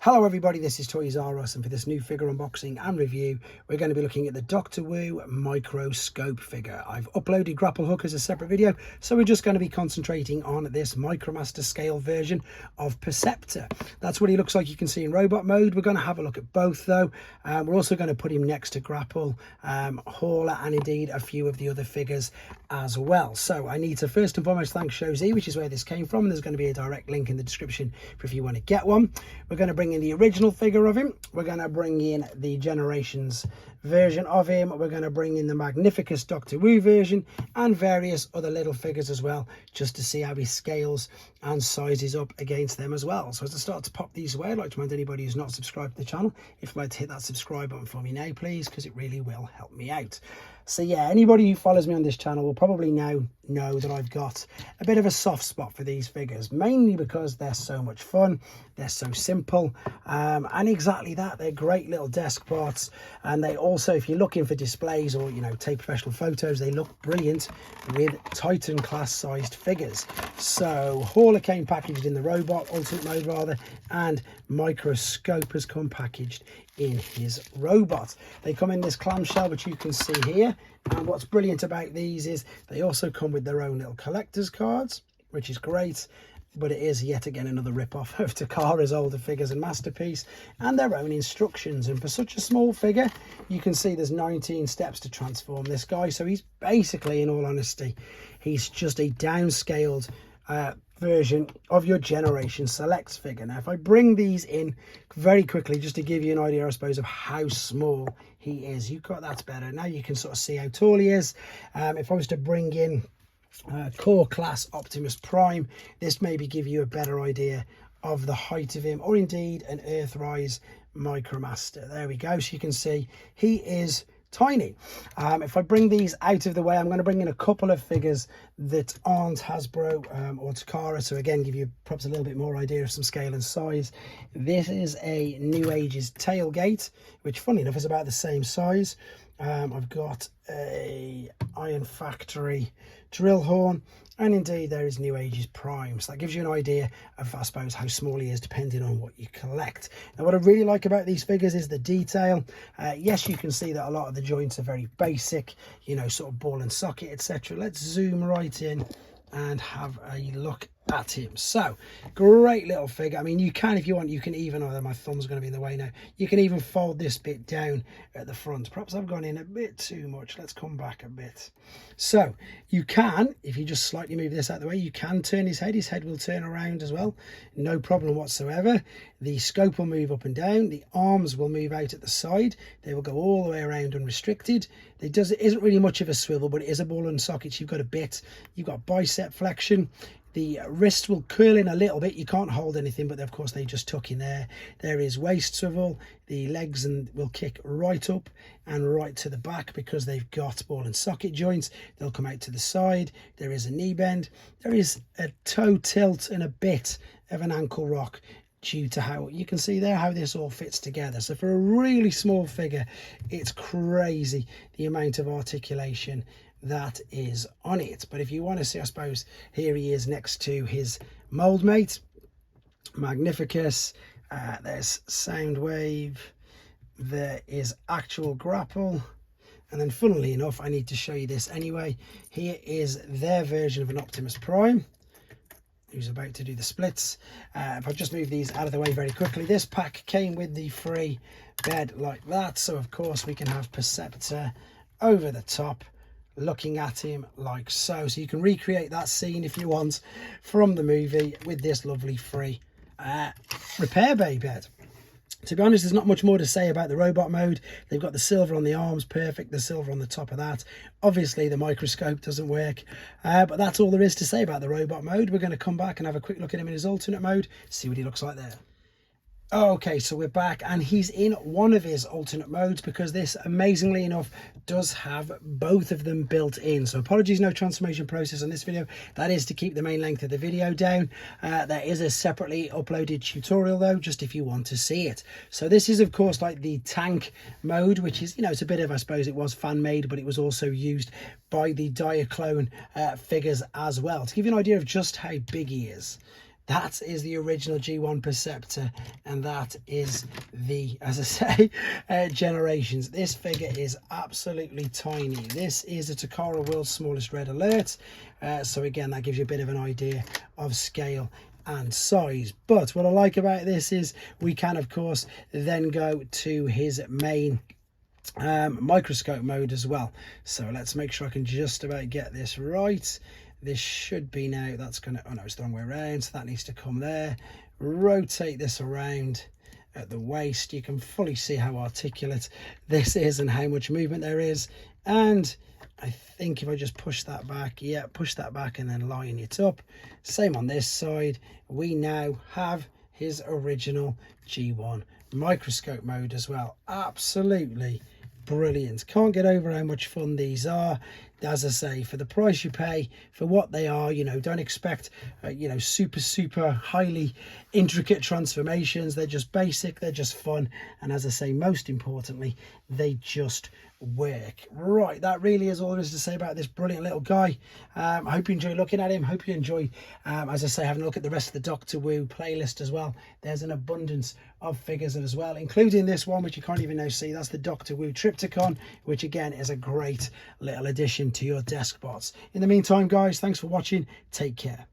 Hello everybody, this is toysareruss, and for this new figure unboxing and review we're going to be looking at the Doctor Who microscope figure. I've uploaded grapple hook as a separate video, so we're just going to be concentrating on this Micromaster scale version of Perceptor. That's what he looks like. You can see in robot mode. We're going to have a look at both though. We're also going to put him next to Grapple, Hauler, and indeed a few of the other figures as well. So I need to first and foremost thank ShowZ, which is where this came from, and there's going to be a direct link in the description for if you want to get one. We're going to bring in the original figure of him, we're going to bring in the Generations version of him, we're going to bring in the Magnificus Doctor Who version and various other little figures as well, just to see how he scales and sizes up against them as well. So as I start to pop these away, I'd like to remind anybody who's not subscribed to the channel, if you'd like to hit that subscribe button for me now please, because it really will help me out. So yeah, anybody who follows me on this channel will probably now know that I've got a bit of a soft spot for these figures, mainly because they're so much fun, they're so simple, and exactly that, they're great little desk parts. And they also, if you're looking for displays or take professional photos, they look brilliant with Titan class sized figures. So Hauler came packaged in the robot ultimate mode rather, and Microscope has come packaged in his robot. They come in this clamshell, which you can see here, and what's brilliant about these is they also come with their own little collector's cards, which is great. But it is yet again another rip-off of Takara's older figures and Masterpiece, and their own instructions. And for such a small figure, you can see there's 19 steps to transform this guy. So he's basically, in all honesty, he's just a downscaled version of your Generation Selects figure. Now if I bring these in very quickly, just to give you an idea I suppose of how small he is, you've got that's better. Now you can sort of see how tall he is. If I was to bring in core class Optimus Prime, this maybe give you a better idea of the height of him, or indeed an Earthrise Micromaster. There we go. So you can see he is tiny. If I bring these out of the way, I'm going to bring in a couple of figures that aren't Hasbro or Takara, so again give you perhaps a little bit more idea of some scale and size. This is a New Ages tailgate, which funny enough is about the same size. I've got a Iron Factory drill horn, and indeed there is New Ages Prime. So that gives you an idea of, I suppose, how small he is depending on what you collect. Now what I really like about these figures is the detail. Yes, you can see that a lot of the joints are very basic, sort of ball and socket, etc. Let's zoom right in and have a look at him. So great little figure. I mean, you can, if you want, you can even, oh, my thumb's going to be in the way now, you can even fold this bit down at the front. Perhaps I've gone in a bit too much. Let's come back a bit. So you can, if you just slightly move this out of the way, you can turn his head will turn around as well, no problem whatsoever. The scope will move up and down, the arms will move out at the side, they will go all the way around unrestricted. It isn't really much of a swivel, but it is a ball and socket. You've got a bit, you've got bicep flexion. The wrist will curl in a little bit. You can't hold anything, but of course they just tuck in there. There is waist swivel. The legs will kick right up and right to the back because they've got ball and socket joints. They'll come out to the side. There is a knee bend. There is a toe tilt and a bit of an ankle rock, due to how you can see there how this all fits together. So for a really small figure, it's crazy the amount of articulation that is on it. But if you want to see, I suppose, here he is next to his mold mate Magnificus. There's Soundwave, there is actual Grapple, and then funnily enough, I need to show you this anyway, here is their version of an Optimus Prime who's about to do the splits. If I just move these out of the way very quickly, this pack came with the free bed like that, so of course we can have Perceptor over the top looking at him like so. So you can recreate that scene if you want from the movie with this lovely free repair bay bed. To be honest, there's not much more to say about the robot mode. They've got the silver on the arms, perfect, the silver on the top of that. Obviously the microscope doesn't work, but that's all there is to say about the robot mode. We're going to come back and have a quick look at him in his alternate mode, see what he looks like there. Okay, so we're back, and he's in one of his alternate modes because this, amazingly enough, does have both of them built in. So apologies, no transformation process on this video. That is to keep the main length of the video down. There is a separately uploaded tutorial though, just if you want to see it. So this is of course like the tank mode, which is, it's a bit of, I suppose it was fan made, but it was also used by the Diaclone figures as well. To give you an idea of just how big he is, That is the original G1 Perceptor, and that is the, as I say, Generations. This figure is absolutely tiny. This is a Takara World's Smallest Red Alert, so again, that gives you a bit of an idea of scale and size. But what I like about this is we can, of course, then go to his main microscope mode as well. So let's make sure I can just about get this right. This should be now, that's gonna, oh no, it's the wrong way around, so that needs to come there. Rotate this around at the waist. You can fully see how articulate this is and how much movement there is. And I think if I just push that back, yeah, push that back and then line it up. Same on this side. We now have his original G1 microscope mode as well. Absolutely brilliant. Can't get over how much fun these are. As I say, for the price you pay, for what they are, you know, don't expect you know, super highly intricate transformations. They're just basic, they're just fun, and as I say, most importantly, they just work. Right, that really is all there is to say about this brilliant little guy. I hope you enjoy looking at him. Hope you enjoy, as I say, having a look at the rest of the Doctor Who playlist as well. There's an abundance of figures as well, including this one, which you can't even now see. That's the Doctor Who Triptychon, which again is a great little addition to your desk bots. In the meantime, guys, thanks for watching. Take care.